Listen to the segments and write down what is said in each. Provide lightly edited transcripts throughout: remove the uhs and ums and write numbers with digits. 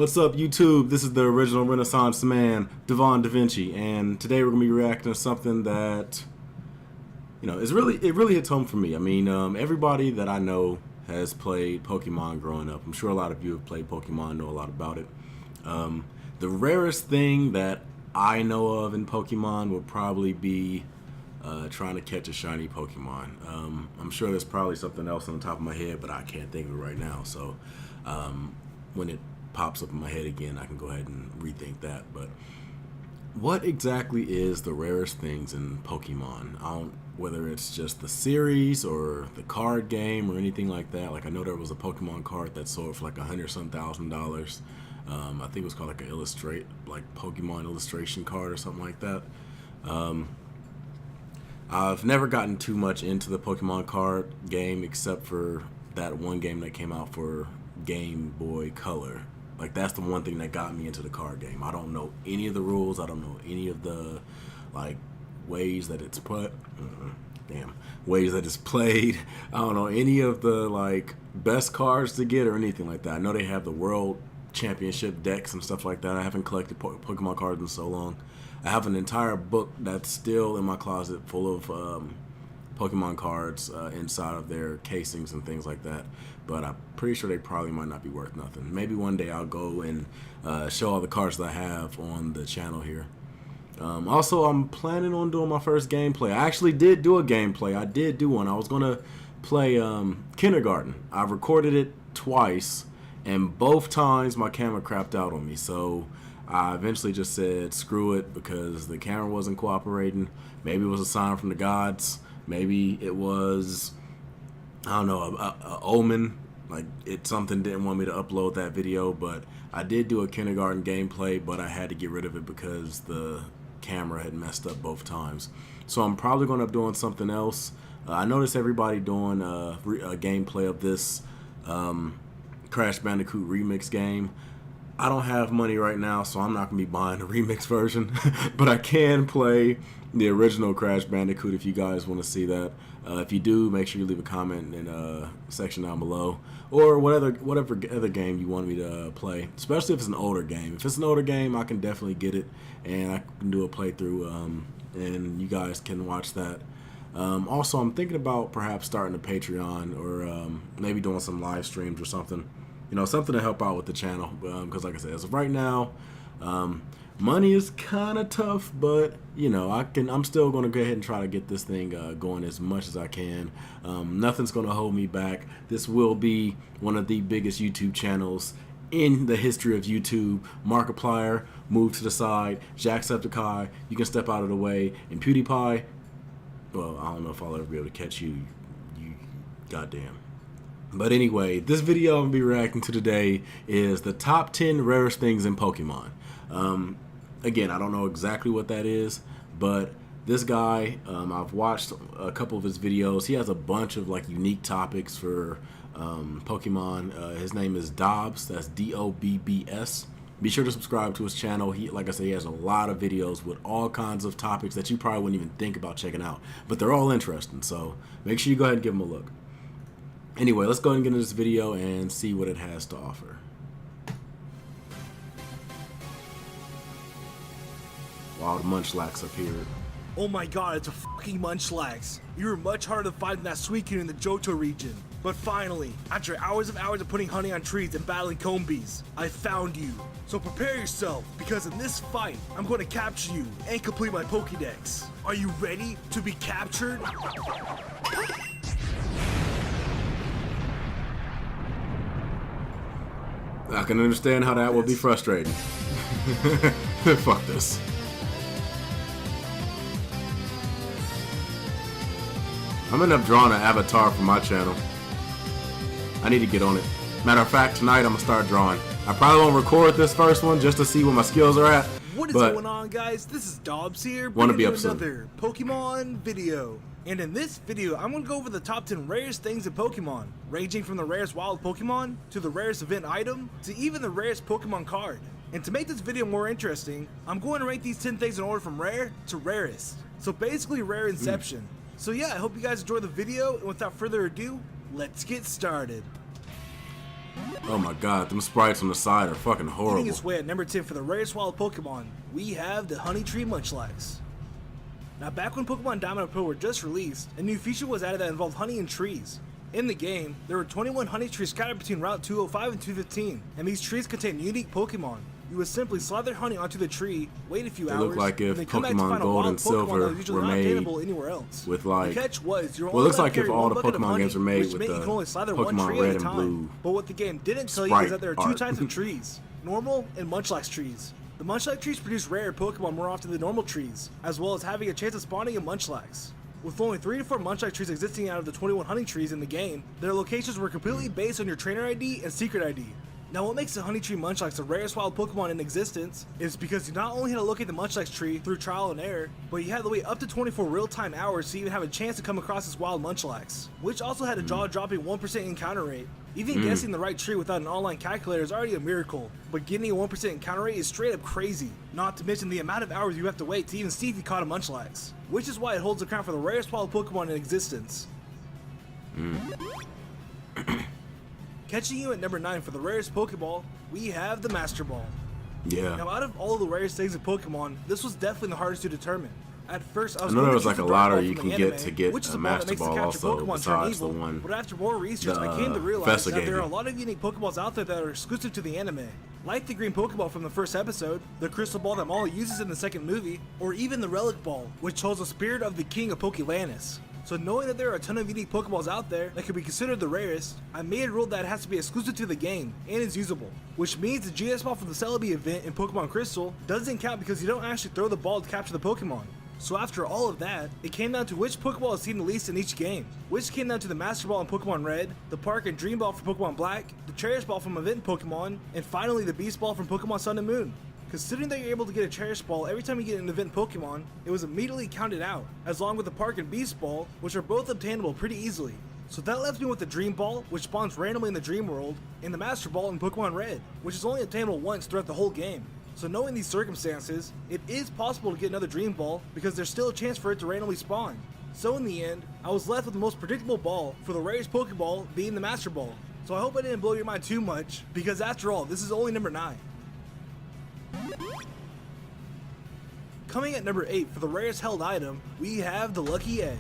What's up, YouTube? This is the original Renaissance man, Devon DaVinci, and today we're gonna be reacting to something that, it really hits home for me. I mean, everybody that I know has played Pokemon growing up. I'm sure a lot of you have played Pokemon, know a lot about it. The rarest thing that I know of in Pokemon would probably be trying to catch a shiny Pokemon. I'm sure there's probably something else on the top of my head, but I can't think of it right now. So when it pops up in my head again, I can go ahead and rethink that. But what exactly is the rarest things in Pokemon? Whether it's just the series or the card game or anything like that. Like, I know there was a Pokemon card that sold for like $100,000. I think it was called like Pokemon illustration card or something like that. I've never gotten too much into the Pokemon card game except for that one game that came out for Game Boy Color. Like, that's the one thing that got me into the card game. I don't know any of the rules. I don't know any of the ways that it's ways that it's played. I don't know any of the best cards to get or anything like that. I know they have the World Championship decks and stuff like that. I haven't collected Pokemon cards in so long. I have an entire book that's still in my closet full of Pokemon cards inside of their casings and things like that, but I'm pretty sure they probably might not be worth nothing. Maybe one day I'll go and show all the cards that I have on the channel here. Also, I'm planning on doing my first gameplay. I actually did do a gameplay. I did do one. I was gonna play Kindergarten. I recorded it twice, and both times my camera crapped out on me, so I eventually just said screw it because the camera wasn't cooperating. Maybe it was a sign from the gods. Maybe it was, I don't know, a omen. Like, something didn't want me to upload that video. But I did do a Kindergarten gameplay, but I had to get rid of it because the camera had messed up both times. So I'm probably going to be doing something else. I noticed everybody doing a gameplay of this Crash Bandicoot remix game. I don't have money right now, so I'm not going to be buying the remix version. But I can play the original Crash Bandicoot if you guys want to see that. If you do, make sure you leave a comment in the section down below. Or whatever other game you want me to play, especially if it's an older game. If it's an older game, I can definitely get it, and I can do a playthrough, and you guys can watch that. Also, I'm thinking about perhaps starting a Patreon or maybe doing some live streams or something. Something to help out with the channel, because like I said, as of right now, money is kind of tough, but I'm still going to go ahead and try to get this thing going as much as I can. Nothing's going to hold me back. This will be one of the biggest YouTube channels in the history of YouTube. Markiplier, move to the side. Jacksepticeye, you can step out of the way. And PewDiePie, well, I don't know if I'll ever be able to catch you goddamn. But anyway, this video I'm going to be reacting to today is the top 10 rarest things in Pokemon. Again, I don't know exactly what that is, but this guy, I've watched a couple of his videos. He has a bunch of unique topics for Pokemon. His name is Dobbs. That's D-O-B-B-S. Be sure to subscribe to his channel. Like I said, he has a lot of videos with all kinds of topics that you probably wouldn't even think about checking out, but they're all interesting. So make sure you go ahead and give them a look. Anyway, let's go ahead and get into this video and see what it has to offer. Wow, the MUNCHLAX appeared. Oh my god, it's a fucking MUNCHLAX. You were much harder to find than that Suicune in the Johto region. But finally, after hours of putting honey on trees and battling Combees, I found you. So prepare yourself, because in this fight, I'm going to capture you and complete my Pokédex. Are you ready to be captured? I can understand how that would be frustrating. Fuck this. I'm gonna end up drawing an avatar for my channel. I need to get on it. Matter of fact, tonight I'm gonna start drawing. I probably won't record this first one just to see what my skills are at. What is going on, guys? This is Dobbs here. Want to be another Pokemon video. And in this video, I'm going to go over the top 10 rarest things in Pokemon, ranging from the rarest wild Pokemon, to the rarest event item, to even the rarest Pokemon card. And to make this video more interesting, I'm going to rank these 10 things in order from rare to rarest. So basically rare inception. So yeah, I hope you guys enjoy the video, and without further ado, let's get started. Oh my god, them sprites on the side are fucking horrible. Leading its way at number 10 for the rarest wild Pokemon, we have the Honey Tree MUNCHLAX. Now back when Pokemon Diamond and Pearl were just released, a new feature was added that involved honey and trees. In the game, there were 21 honey trees scattered between Route 205 and 215, and these trees contain unique Pokemon. You would simply slide their honey onto the tree, wait a few hours, look like if and then come back to Pokemon find a Gold wild and Pokemon Silver that was usually were not made obtainable anywhere else. with like, the catch was you're well, it only looks allowed like to if carry all one the bucket of Pokemon honey, games were made which with meant you the can only slide there one Pokemon tree Red at a and time. Blue But what the game didn't tell you sprite is that there are two art. types of trees, normal and Munchlax trees. The Munchlax trees produce rare Pokemon more often than normal trees, as well as having a chance of spawning a Munchlax. With only 3 to 4 Munchlax trees existing out of the 21 honey trees in the game, their locations were completely based on your trainer ID and secret ID. Now what makes the Honey Tree Munchlax the rarest wild Pokemon in existence is because you not only had to locate the Munchlax tree through trial and error, but you had to wait up to 24 real-time hours to even have a chance to come across this wild Munchlax, which also had a jaw-dropping 1% encounter rate. Even guessing the right tree without an online calculator is already a miracle, but getting a 1% encounter rate is straight up crazy, not to mention the amount of hours you have to wait to even see if you caught a Munchlax, which is why it holds the crown for the rarest wild Pokemon in existence. Catching you at number 9 for the rarest Pokeball, we have the Master Ball. yeah. Now out of all the rarest things in Pokemon, this was definitely the hardest to determine. At first, I was I know going there to was choose like the a Dark lottery Ball you from can the get anime, to get which is a the ball that Master makes the Ball capture also, Pokemon turn besides the evil. one But after more research, I came to the realize Professor that gave there are a you. lot of unique Pokeballs out there that are exclusive to the anime. Like the green Pokeball from the first episode, the Crystal Ball that Molly uses in the second movie, or even the Relic Ball, which holds the spirit of the King of Pokelanus. So knowing that there are a ton of unique Pokeballs out there that could be considered the rarest, I made a rule that it has to be exclusive to the game and is usable. Which means the GS Ball from the Celebi event in Pokemon Crystal doesn't count because you don't actually throw the ball to capture the Pokemon. So after all of that, it came down to which Pokeball is seen the least in each game, which came down to the Master Ball in Pokemon Red, the Park and Dream Ball from Pokemon Black, the Cherish Ball from Event Pokemon, and finally the Beast Ball from Pokemon Sun and Moon. Considering that you're able to get a Cherish Ball every time you get an event Pokemon, it was immediately counted out, as long with the Park and Beast Ball, which are both obtainable pretty easily. So that left me with the Dream Ball, which spawns randomly in the Dream World, and the Master Ball in Pokemon Red, which is only obtainable once throughout the whole game. So knowing these circumstances, it is possible to get another Dream Ball because there's still a chance for it to randomly spawn. So in the end, I was left with the most predictable ball for the rarest Pokeball being the Master Ball. So I hope I didn't blow your mind too much, because after all, this is only number 9. Coming at number 8 for the rarest held item, we have the Lucky Egg.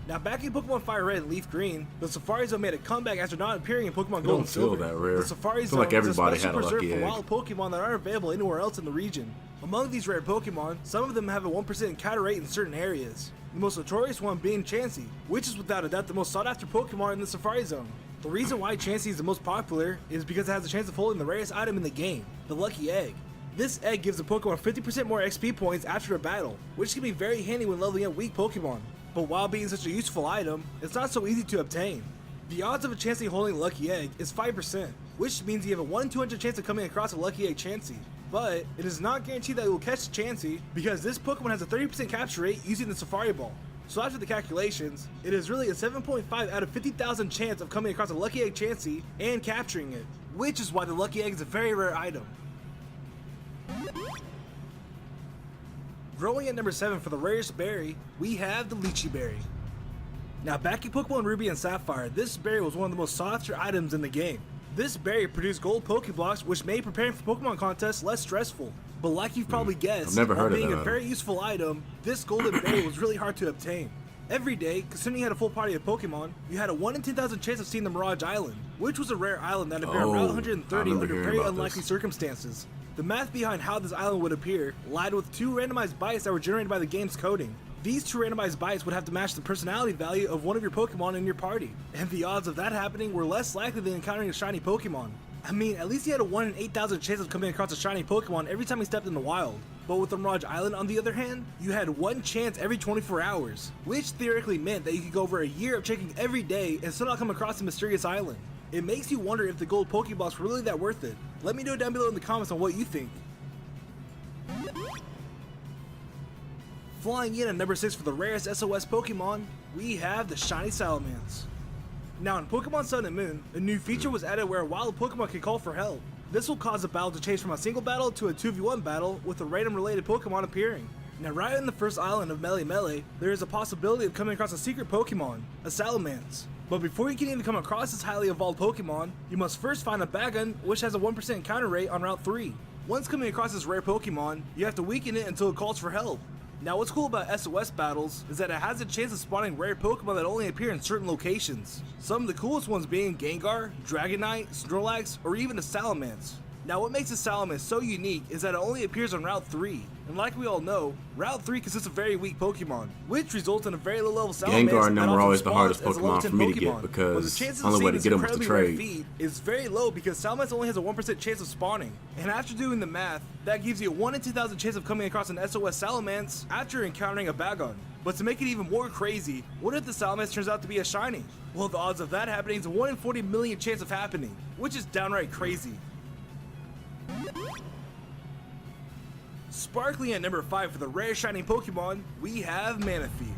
Now back in Pokemon Fire Red and Leaf Green, the Safari Zone made a comeback after not appearing in Pokemon Gold don't and feel Silver. that rare. The Safari I Zone feel like everybody is had a especially Lucky preserved Egg. for wild Pokemon that aren't available anywhere else in the region. Among these rare Pokemon, some of them have a 1% encounter rate in certain areas. The most notorious one being Chansey, which is without a doubt the most sought after Pokemon in the Safari Zone. The reason why Chansey is the most popular is because it has a chance of holding the rarest item in the game, the Lucky Egg. This egg gives a Pokemon 50% more XP points after a battle, which can be very handy when leveling up weak Pokemon. But while being such a useful item, it's not so easy to obtain. The odds of a Chansey holding a Lucky Egg is 5%, which means you have a 1 in 200 chance of coming across a Lucky Egg Chansey. But it is not guaranteed that you will catch the Chansey because this Pokemon has a 30% capture rate using the Safari Ball. So after the calculations, it is really a 7.5 out of 50,000 chance of coming across a Lucky Egg Chansey and capturing it, which is why the Lucky Egg is a very rare item. Growing at number 7 for the rarest berry, we have the Lychee Berry. Now back in Pokemon Ruby and Sapphire, this berry was one of the most sought after items in the game. This berry produced gold Pokeblocks, which made preparing for Pokemon contests less stressful. But like you've probably guessed, I've never while heard of being that a very useful item, this golden berry was really hard to obtain. Every day, considering you had a full party of Pokemon, you had a 1 in 10,000 chance of seeing the Mirage Island, which was a rare island that appeared on Route 130 I remember under hearing very about unlikely this. circumstances. The math behind how this island would appear lied with 2 randomized bites that were generated by the game's coding. These 2 randomized bites would have to match the personality value of one of your Pokemon in your party, and the odds of that happening were less likely than encountering a shiny Pokemon. I mean, at least he had a 1 in 8,000 chance of coming across a shiny Pokemon every time he stepped in the wild. But with the Mirage Island, on the other hand, you had 1 chance every 24 hours, which theoretically meant that you could go over a year of checking every day and still not come across a mysterious island. It makes you wonder if the gold Pokeblocks were really that worth it. Let me know down below in the comments on what you think. Flying in at number 6 for the rarest SOS Pokemon, we have the Shiny Salamence. Now in Pokemon Sun and Moon, a new feature was added where a wild Pokemon can call for help. This will cause a battle to change from a single battle to a 2v1 battle with a random related Pokemon appearing. Now right in the first island of Melee, there is a possibility of coming across a secret Pokemon, a Salamence, But before you can even come across this highly evolved Pokemon, you must first find a Bagon, which has a 1% encounter rate on Route 3. Once coming across this rare Pokemon, you have to weaken it until it calls for help. Now what's cool about SOS battles is that it has a chance of spawning rare Pokemon that only appear in certain locations. Some of the coolest ones being Gengar, Dragonite, Snorlax, or even a Salamence. Now what makes a Salamence so unique is that it only appears on Route 3, and like we all know, Route 3 consists of very weak Pokemon, which results in a very low level Salamence. Gengar and them that are often always the hardest spawns as a level Pokemon 10 for me to Pokemon. get, But because the chances only of way to seeing get them this was to incredibly rare trade. feat is very low because Salamence only has a 1% chance of spawning. And after doing the math, that gives you a 1 in 2,000 chance of coming across an SOS Salamence after encountering a Bagon. But to make it even more crazy, what if the Salamence turns out to be a shiny? Well, the odds of that happening is a 1 in 40 million chance of happening, which is downright crazy. Sparkling at number 5 for the rare shining Pokemon, we have Manaphy.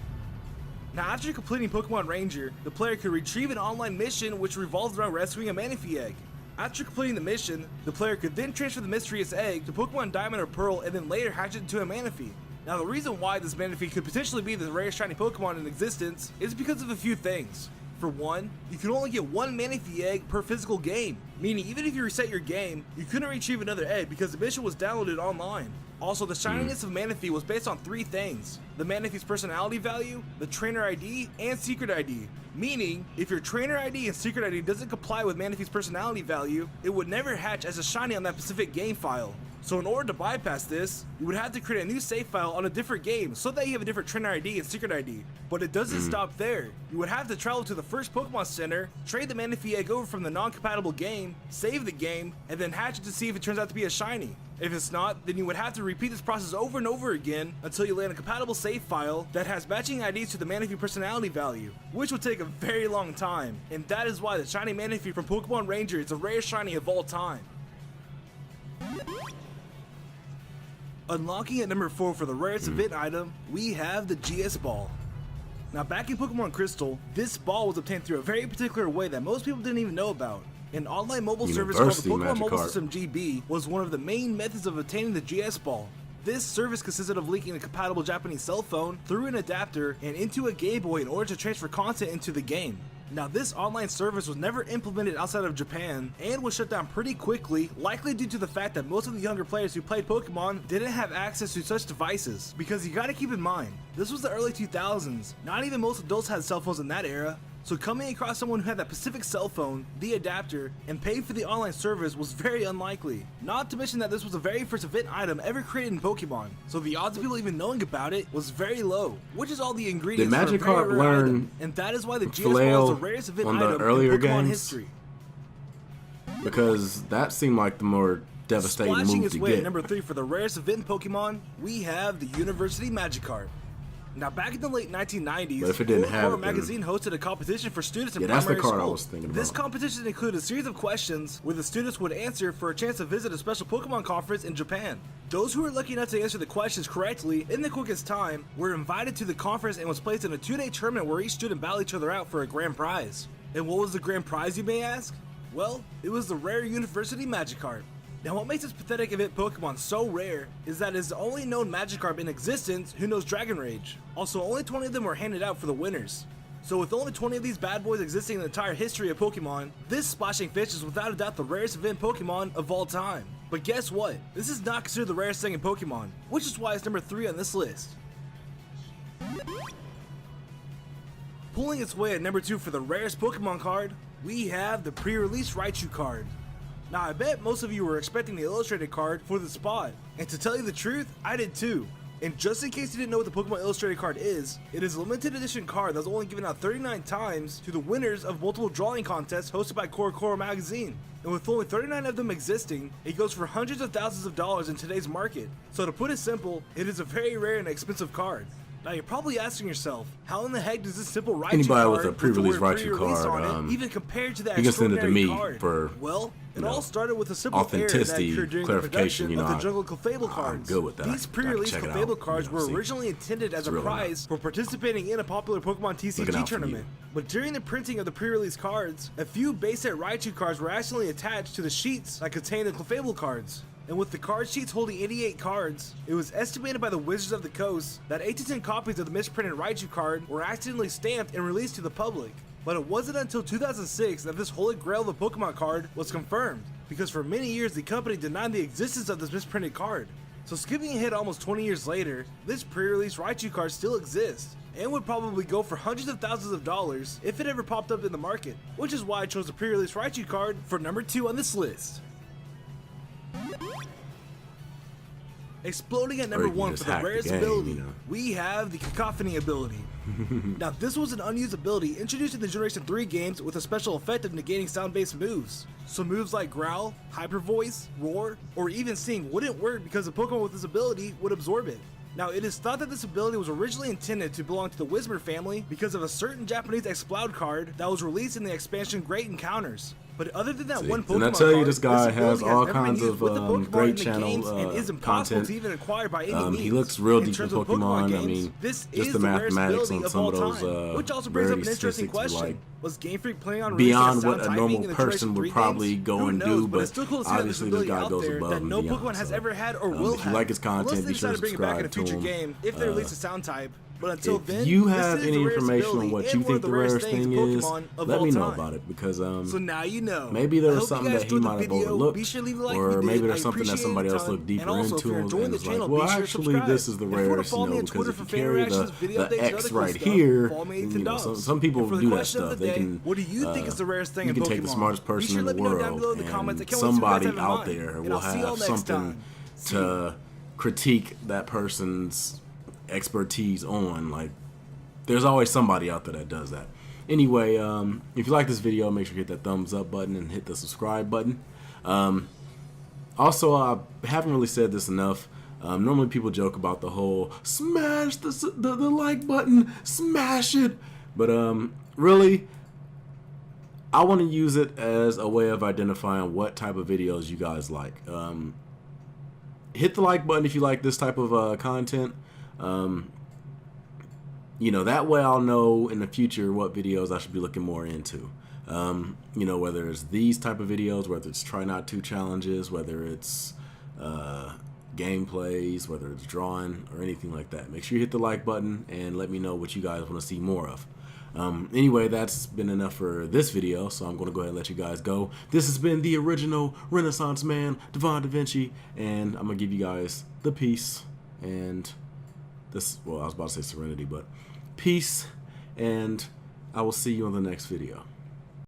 Now after completing Pokemon Ranger, the player could retrieve an online mission which revolves around rescuing a Manaphy egg. After completing the mission, the player could then transfer the mysterious egg to Pokemon Diamond or Pearl and then later hatch it into a Manaphy. Now the reason why this Manaphy could potentially be the rarest shiny Pokemon in existence is because of a few things. For one, you can only get one Manaphy egg per physical game, meaning even if you reset your game, you couldn't retrieve another egg because the mission was downloaded online. Also, the shininess of Manaphy was based on 3 things: the Manaphy's personality value, the trainer ID, and secret ID. Meaning, if your trainer ID and secret ID doesn't comply with Manaphy's personality value, it would never hatch as a shiny on that specific game file. So in order to bypass this, you would have to create a new save file on a different game so that you have a different trainer ID and secret ID. But it doesn't stop there. You would have to travel to the first Pokemon Center, trade the Manaphy egg over from the non-compatible game, save the game, and then hatch it to see if it turns out to be a shiny. If it's not, then you would have to repeat this process over and over again until you land a compatible save file that has matching IDs to the Manaphy personality value, which would take a very long time. And that is why the shiny Manaphy from Pokemon Ranger is the rarest shiny of all time. Unlocking at number 4 for the rarest event item, we have the GS Ball. Now back in Pokemon Crystal, this ball was obtained through a very particular way that most people didn't even know about. An online mobile service called the Pokemon Mobile System GB was one of the main methods of obtaining the GS Ball. This service consisted of linking a compatible Japanese cell phone through an adapter and into a Game Boy in order to transfer content into the game. Now this online service was never implemented outside of Japan and was shut down pretty quickly, likely due to the fact that most of the younger players who played Pokemon didn't have access to such devices. Because you gotta keep in mind, this was the early 2000s, not even most adults had cell phones in that era. So coming across someone who had that specific cell phone, the adapter, and paid for the online service was very unlikely. Not to mention that this was the very first event item ever created in Pokemon, so the odds of people even knowing about it was very low, which is all the ingredients Did for a very Magikarp rare learn item, and that is why the GS Ball flail is the rarest event on the item earlier in Pokemon games? history. Because that seemed like the more devastating Splashing move its to way at get. number 3 for the rarest event Pokemon, we have the University Magikarp. Now back in the late 1990s, But if it didn't have it, then- magazine hosted a competition for students in Yeah, that's the primary card I school. was thinking This about. competition included a series of questions where the students would answer for a chance to visit a special Pokemon conference in Japan. Those who were lucky enough to answer the questions correctly in the quickest time were invited to the conference and was placed in a 2-day tournament where each student battled each other out for a grand prize. And what was the grand prize, you may ask? Well, it was the rare University Magikarp. Now what makes this pathetic event Pokemon so rare is that it is the only known Magikarp in existence who knows Dragon Rage. Also, only 20 of them were handed out for the winners. So with only 20 of these bad boys existing in the entire history of Pokemon, this Splashing Fish is without a doubt the rarest event Pokemon of all time. But guess what? This is not considered the rarest thing in Pokemon, which is why it's number 3 on this list. Pulling its way at number 2 for the rarest Pokemon card, we have the pre-release Raichu card. Now I bet most of you were expecting the illustrated card for the spot, and to tell you the truth, I did too. And just in case you didn't know what the Pokemon Illustrated card is, it is a limited edition card that's only given out 39 times to the winners of multiple drawing contests hosted by CoroCoro magazine. And with only 39 of them existing, it goes for hundreds of thousands of dollars in today's market. So to put it simple, it is a very rare and expensive card. Now you're probably asking yourself, how in the heck does this simple Raichu Anybody card with a pre-release the word Raichu pre-release card, on it even compared to that you can send it to extraordinary me card? for, Well, it you know, all started with a simple error that authenticity, occurred during the clarification, production you know, of the Jungle Clefable cards. good with that. These I can pre-release check it Clefable out, cards you know, were see. originally intended as It's a real prize for participating in a popular Pokemon Looking TCG out for you. tournament. But during the printing of the pre-release cards, a few base set Raichu cards were accidentally attached to the sheets that contained the Clefable cards. And with the card sheets holding 88 cards, it was estimated by the Wizards of the Coast that 8 to 10 copies of the misprinted Raichu card were accidentally stamped and released to the public. But it wasn't until 2006 that this holy grail of the Pokemon card was confirmed, because for many years the company denied the existence of this misprinted card. So skipping ahead almost 20 years later, this pre-release Raichu card still exists, and would probably go for hundreds of thousands of dollars if it ever popped up in the market, which is why I chose the pre-release Raichu card for number 2 on this list. Exploding at number 1 for the rarest ability, we have the Cacophony ability. Now this was an unused ability introduced in the Generation 3 games with a special effect of negating sound-based moves. So moves like Growl, Hyper Voice, Roar, or even Sing wouldn't work because the Pokemon with this ability would absorb it. Now it is thought that this ability was originally intended to belong to the Whisper family because of a certain Japanese Exploud card that was released in the expansion Great Encounters. But other than that one Pokemon Didn't I tell you card, this guy has all never been kinds used of with the Pokemon great in the channel games and is impossible content. to even acquire by any means. He looks real In deep in terms of Pokemon. games, I mean, this just is the rarest mathematics ability on of some all of those time, which also brings up an interesting question. like Was Game Freak planning on beyond releasing what a sound normal typing in the person Generation would 3 probably games? go Who and knows, do, but it's but still cool to see that this obviously this ability guy out goes there above that and no beyond. Pokemon has So, ever had or will if have. you like his Unless content, they be sure decide to to bring it back in a subscribe to future him. game if they release a sound type. But until If then, you this have is any the rarest information on ability what and you one think of the rarest rarest things thing in is, Pokemon of let all me know time. about it, because So now you know. maybe I there was hope something you that guys he enjoyed might the have video. overlooked, Be sure to leave a like or if you maybe did. there's I something that appreciate somebody it a else ton. looked deeper And also, into if you're and enjoying the was like, channel, well, be sure to actually, subscribe. this is the If you want to rarest, follow me on because Twitter if for you fan carry reactions, video the updates, and X other cool right stuff, here, follow me you know, dogs. some people And for the do that question of stuff. the They day, can, what do you think is the rarest thing you in can Pokemon? take the smartest Be person sure in to the let me know down world, below in the comments. I and can't wait to see what you guys somebody have in out mind. there And will I'll see y'all have next something time. See ya. to critique that person's expertise on. Like, there's always somebody out there that does that. Anyway, if you like this video, make sure you hit that thumbs up button and hit the subscribe button. Also, I haven't really said this enough. Normally people joke about the whole smash the like button, smash it. But really, I want to use it as a way of identifying what type of videos you guys like. Hit the like button if you like this type of content. You know, that way I'll know in the future what videos I should be looking more into. You know, whether it's these type of videos, whether it's try not to challenges, whether it's gameplays, whether it's drawing or anything like that. Make sure you hit the like button and let me know what you guys want to see more of. Anyway, that's been enough for this video, so I'm going to go ahead and let you guys go. This has been the original Renaissance man, Devon DaVinci, and I'm going to give you guys the peace and this, well, I was about to say serenity, but peace, and I will see you on the next video.